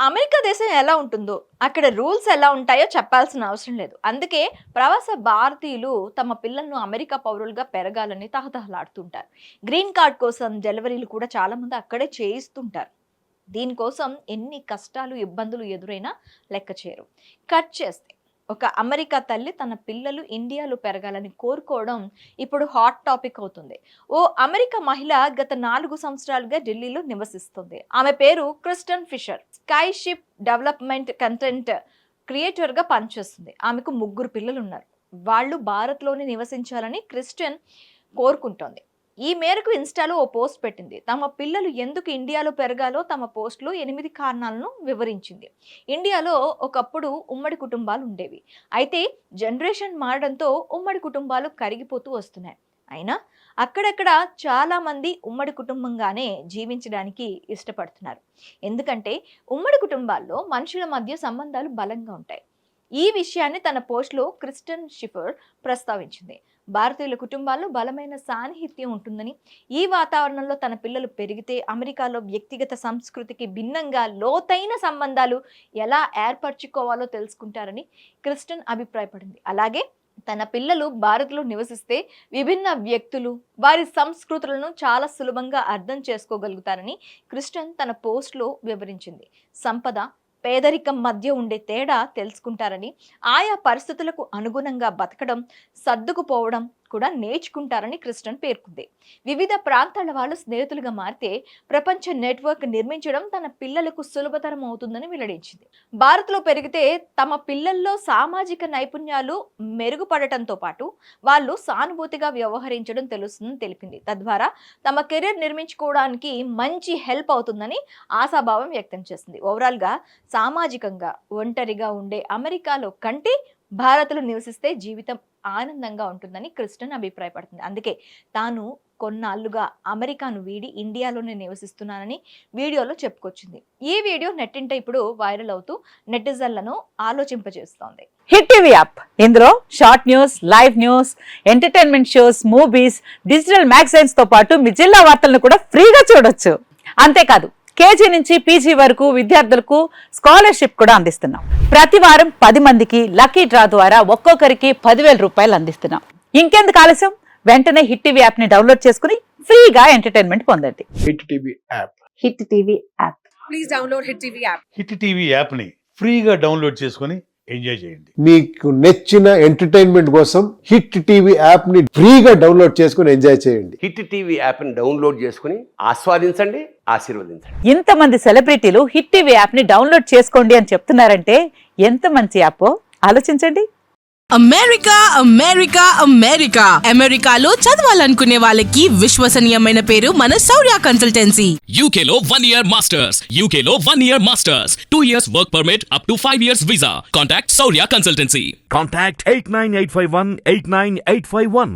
America దేశం ఎలా ఉంటుందో, అక్కడ రూల్స్ ఎలా ఉంటాయో చెప్పాల్సిన అవసరం లేదు. అందుకే ప్రవాస భారతీయులు తమ పిల్లలను అమెరికా పౌరులుగా పెరగాలని తహతహలాడుతుంటారు. గ్రీన్ కార్డ్ కోసం డెలివరీలు కూడా చాలా మంది అక్కడే చేయిస్తుంటారు. దీనికోసం ఎన్ని కష్టాలు, ఇబ్బందులు ఎదురైనా లెక్క చేయరు. కట్ చేస్తే ఒక అమెరికా తల్లి తన పిల్లలు ఇండియాలో పెరగాలని కోరుకోవడం ఇప్పుడు హాట్ టాపిక్ అవుతుంది. ఓ అమెరికా మహిళ గత 4 సంవత్సరాలుగా ఢిల్లీలో నివసిస్తుంది. ఆమె పేరు Kristen Fisher. Sky ship development content క్రియేటర్గా పనిచేస్తుంది. ఆమెకు 3 పిల్లలు ఉన్నారు. వాళ్ళు భారత్లోనే నివసించాలని క్రిస్టన్ కోరుకుంటోంది. ఈ మేరకు ఇన్స్టాలో ఓ పోస్ట్ పెట్టింది. తమ పిల్లలు ఎందుకు ఇండియాలో పెరగాలో తమ పోస్ట్లో 8 కారణాలను వివరించింది. ఇండియాలో ఒకప్పుడు ఉమ్మడి కుటుంబాలు ఉండేవి. అయితే జనరేషన్ మారడంతో ఉమ్మడి కుటుంబాలు కరిగిపోతూ వస్తున్నాయి. అయినా అక్కడక్కడ చాలా మంది ఉమ్మడి కుటుంబంగానే జీవించడానికి ఇష్టపడుతున్నారు. ఎందుకంటే ఉమ్మడి కుటుంబాల్లో మనుషుల మధ్య సంబంధాలు బలంగా ఉంటాయి. ఈ విషయాన్ని తన పోస్ట్లో క్రిస్టన్ షిఫర్ ప్రస్తావించింది. భారతీయుల కుటుంబాల్లో బలమైన సాన్నిహిత్యం ఉంటుందని, ఈ వాతావరణంలో తన పిల్లలు పెరిగితే అమెరికాలో వ్యక్తిగత సంస్కృతికి భిన్నంగా లోతైన సంబంధాలు ఎలా ఏర్పరచుకోవాలో తెలుసుకుంటారని క్రిస్టన్ అభిప్రాయపడింది. అలాగే తన పిల్లలు భారత్లో నివసిస్తే విభిన్న వ్యక్తులు, వారి సంస్కృతులను చాలా సులభంగా అర్థం చేసుకోగలుగుతారని క్రిస్టన్ తన పోస్ట్లో వివరించింది. సంపద, పేదరికం మధ్య ఉండే తేడా తెలుసుకుంటారని, ఆయా పరిస్థితులకు అనుగుణంగా బతకడం, సర్దుకుపోవడం కూడా నేర్చుకుంటారని క్రిస్టన్ పేర్కొంది. వివిధ ప్రాంతాల వాళ్ళు స్నేహితులుగా మారితే ప్రపంచ నెట్వర్క్ నిర్మించడం తన పిల్లలకు సులభతరం అవుతుందని వెల్లడించింది. భారత్లో పెరిగితే తమ పిల్లల్లో సామాజిక నైపుణ్యాలు మెరుగుపడటంతో పాటు వాళ్ళు సానుభూతిగా వ్యవహరించడం తెలుస్తుందని తెలిపింది. తద్వారా తమ కెరీర్ నిర్మించుకోవడానికి మంచి హెల్ప్ అవుతుందని ఆశాభావం వ్యక్తం చేసింది. ఓవరాల్గా సామాజికంగా ఒంటరిగా ఉండే అమెరికాలో కంటే భారత్లో నివసిస్తే జీవితం ఆనందంగా ఉంటుందని క్రిస్టన్ అభిప్రాయపడుతుంది. అందుకే తాను కొన్నాళ్లుగా అమెరికాను వీడి ఇండియాలోనే నివసిస్తున్నానని వీడియోలో చెప్పుకొచ్చింది. ఈ వీడియో నెట్టింట ఇప్పుడు వైరల్ అవుతూ నెటిజన్లను ఆలోచింపజేస్తోంది. హిట్ టీవీ యాప్, ఇందులో short news, live news, entertainment shows, movies, digital magazines తో పాటు మీ జిల్లా వార్తలను కూడా ఫ్రీగా చూడొచ్చు. అంతేకాదు కేజీ నుంచి పీజీ వరకు విద్యార్థులకు స్కాలర్షిప్ కూడా అందిస్తున్నాం. ప్రతి వారం 10 మందికి లక్కీ డ్రా ద్వారా ఒక్కొక్కరికి 10,000 రూపాయలు అందిస్తున్నాం. ఇంకెందుకు ఆలస్యం, వెంటనే హిట్ టీవీ యాప్ ని డౌన్లోడ్ చేసుకుని ఫ్రీగా ఎంటర్టైన్మెంట్ పొందండి. Hit TV app. Hit TV app. Please download hit TV app. Hit TV app ని ఫ్రీగా డౌన్లోడ్ చేసుకుని ఎంజాయ్ చేయండి. మీకు నచ్చిన ఎంటర్టైన్మెంట్ కోసం హిట్ టీవీ యాప్ ని ఫ్రీగా డౌన్లోడ్ చేసుకుని ఎంజాయ్ చేయండి. హిట్ టీవీ యాప్ ని డౌన్లోడ్ చేసుకుని ఆస్వాదించండి, ఆశీర్వదించండి. ఇంతమంది సెలబ్రిటీలు హిట్ టీవీ యాప్ ని డౌన్లోడ్ చేసుకోండి అని చెప్తున్నారంటే ఎంత మంచి యాప్ ఆలోచించండి. అమెరికా అమెరికా అమెరికా అమెరికాలో చదవాలనుకునే వాళ్ళకి విశ్వసనీయమైన పేరు మన శౌర్య కన్సల్టెన్సీ. UK లో 1 year masters. UK లో 1 year masters. 2 years work permit up to 5 years visa. Contact Saurya Consultancy. Contact 89851 89851.